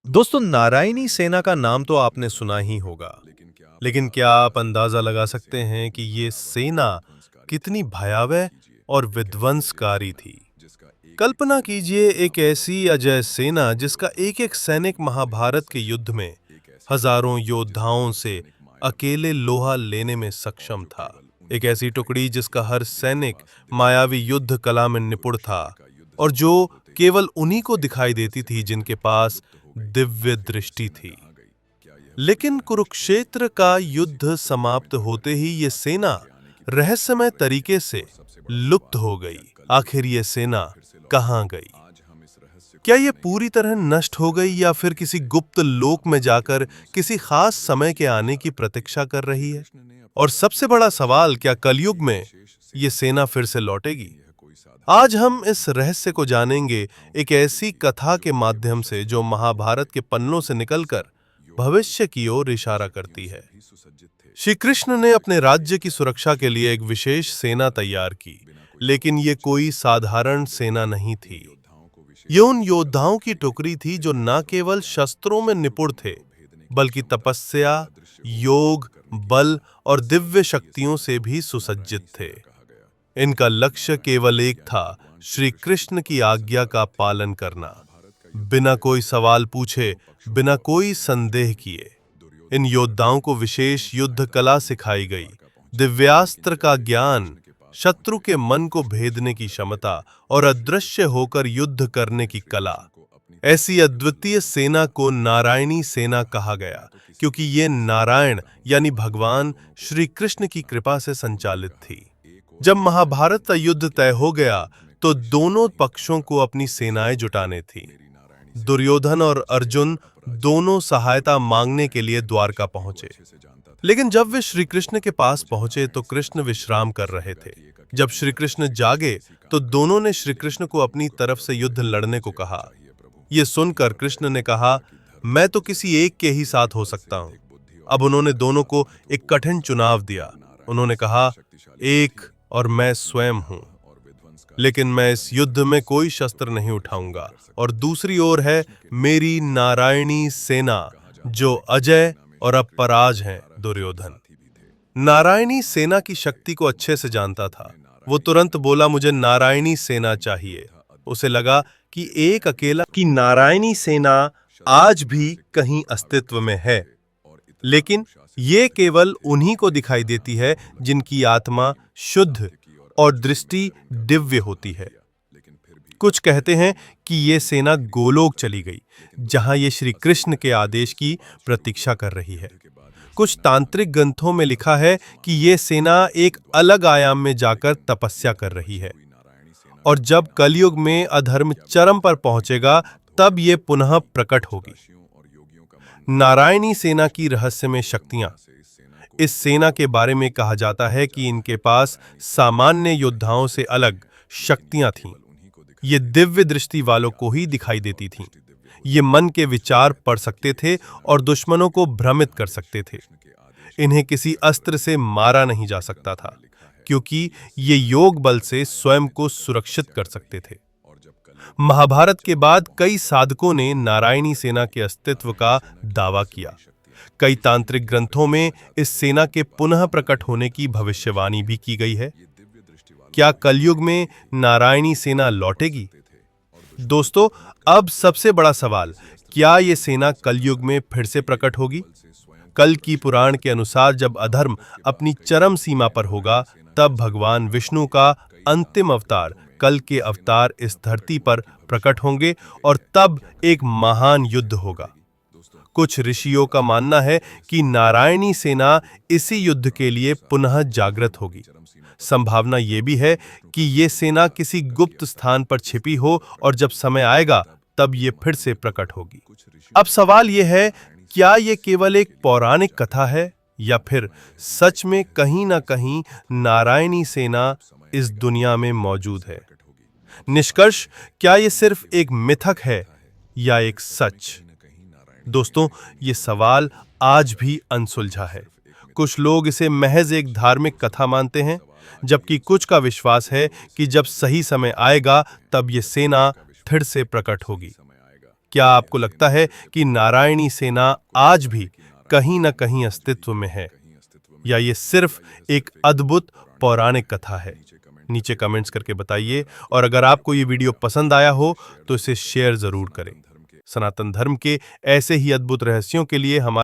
दोस्तों, नारायणी सेना का नाम तो आपने सुना ही होगा, लेकिन क्या आप अंदाजा लगा सकते हैं कि ये सेना कितनी भयावह और विध्वंसकारी थी? कल्पना कीजिए एक ऐसी अजय सेना जिसका एक-एक सैनिक महाभारत के युद्ध में हजारों योद्धाओं से अकेले लोहा लेने में सक्षम था। एक ऐसी टुकड़ी जिसका हर सैनिक मायावी युद्ध कला में निपुण था और जो केवल उन्हीं को दिखाई देती थी जिनके पास दिव्य दृष्टि थी। लेकिन कुरुक्षेत्र का युद्ध समाप्त होते ही ये सेना रहस्यमय तरीके से लुप्त हो गई। आखिर ये सेना कहां गई? क्या ये पूरी तरह नष्ट हो गई या फिर किसी गुप्त लोक में जाकर किसी खास समय के आने की प्रतीक्षा कर रही है? और सबसे बड़ा सवाल, क्या कलयुग में ये सेना फिर से लौटेगी? आज हम इस रहस्य को जानेंगे एक ऐसी कथा के माध्यम से जो महाभारत के पन्नों से निकलकर भविष्य की ओर इशारा करती है। श्री कृष्ण ने अपने राज्य की सुरक्षा के लिए एक विशेष सेना तैयार की, लेकिन ये कोई साधारण सेना नहीं थी। ये उन योद्धाओं की टुकड़ी थी जो न केवल शस्त्रों में निपुण थे, बल्कि तपस्या, योग, बल और दिव्य शक्तियों से भी सुसज्जित थे। इनका लक्ष्य केवल एक था, श्री कृष्ण की आज्ञा का पालन करना, बिना कोई सवाल पूछे, बिना कोई संदेह किए। इन योद्धाओं को विशेष युद्ध कला सिखाई गई, दिव्यास्त्र का ज्ञान, शत्रु के मन को भेदने की क्षमता और अदृश्य होकर युद्ध करने की कला। ऐसी अद्वितीय सेना को नारायणी सेना कहा गया, क्योंकि ये नारायण यानी भगवान श्री कृष्ण की कृपा से संचालित थी। जब महाभारत का युद्ध तय हो गया तो दोनों पक्षों को अपनी सेनाएं जुटाने थी। दुर्योधन और अर्जुन दोनों सहायता मांगने के लिए द्वारका पहुंचे, लेकिन जब वे श्री कृष्ण के पास पहुंचे तो कृष्ण विश्राम कर रहे थे। जब श्री कृष्ण जागे तो दोनों ने श्री कृष्ण को अपनी तरफ से युद्ध लड़ने को कहा। ये सुनकर कृष्ण ने कहा, मैं तो किसी एक के ही साथ हो सकता हूं। अब उन्होंने दोनों को एक कठिन चुनाव दिया। उन्होंने कहा, एक और मैं स्वयं हूं, लेकिन मैं इस युद्ध में कोई शस्त्र नहीं उठाऊंगा, और दूसरी ओर है मेरी नारायणी सेना जो अजय और अपराज हैं, दुर्योधन। नारायणी सेना की शक्ति को अच्छे से जानता था। वो तुरंत बोला, मुझे नारायणी सेना चाहिए। उसे लगा कि एक अकेला की नारायणी सेना आज भी कहीं अस्तित्व में है, लेकिन ये केवल उन्हीं को दिखाई देती है जिनकी आत्मा शुद्ध और दृष्टि दिव्य होती है। कुछ कहते हैं कि ये सेना गोलोक चली गई, जहां ये श्री कृष्ण के आदेश की प्रतीक्षा कर रही है। कुछ तांत्रिक ग्रंथों में लिखा है कि ये सेना एक अलग आयाम में जाकर तपस्या कर रही है, और जब कलयुग में अधर्म चरम पर पहुंचेगा तब ये पुनः प्रकट होगी। नारायणी सेना की रहस्यमय शक्तियां। इस सेना के बारे में कहा जाता है कि इनके पास सामान्य योद्धाओं से अलग शक्तियां थीं। ये दिव्य दृष्टि वालों को ही दिखाई देती थीं। ये मन के विचार पढ़ सकते थे और दुश्मनों को भ्रमित कर सकते थे। इन्हें किसी अस्त्र से मारा नहीं जा सकता था, क्योंकि ये योग बल से स्वयं को सुरक्षित कर सकते थे। महाभारत के बाद कई साधकों ने नारायणी सेना के अस्तित्व का दावा किया। कई तांत्रिक ग्रंथों में इस सेना के पुनः प्रकट होने की भविष्यवाणी भी की गई है। क्या कलयुग में नारायणी सेना लौटेगी? दोस्तों, अब सबसे बड़ा सवाल, क्या ये सेना कलयुग में फिर से प्रकट होगी? कल की पुराण के अनुसार जब अधर्म अपनी चरम सीमा पर होगा, तब भगवान विष्णु का अंतिम अवतार, कल के अवतार इस धरती पर प्रकट होंगे और तब एक महान युद्ध होगा। कुछ ऋषियों का मानना है कि नारायणी सेना इसी युद्ध के लिए पुनः जागृत होगी। संभावना ये भी है कि ये सेना किसी गुप्त स्थान पर छिपी हो और जब समय आएगा तब ये फिर से प्रकट होगी। अब सवाल ये है, क्या ये केवल एक पौराणिक कथा है या फिर सच में कहीं ना कहीं नारायणी सेना इस दुनिया में मौजूद है? निष्कर्ष, क्या ये सिर्फ एक मिथक है या एक सच? दोस्तों, ये सवाल आज भी अनसुलझा है। कुछ लोग इसे महज एक धार्मिक कथा मानते हैं, जबकि कुछ का विश्वास है कि जब सही समय आएगा तब ये सेना फिर से प्रकट होगी। क्या आपको लगता है कि नारायणी सेना आज भी कहीं न कहीं अस्तित्व में है, या ये सिर्फ एक अद्भुत पौराणिक कथा है? नीचे कमेंट्स करके बताइए, और अगर आपको ये वीडियो पसंद आया हो तो इसे शेयर जरूर करें। सनातन धर्म के ऐसे ही अद्भुत रहस्यों के लिए हमारे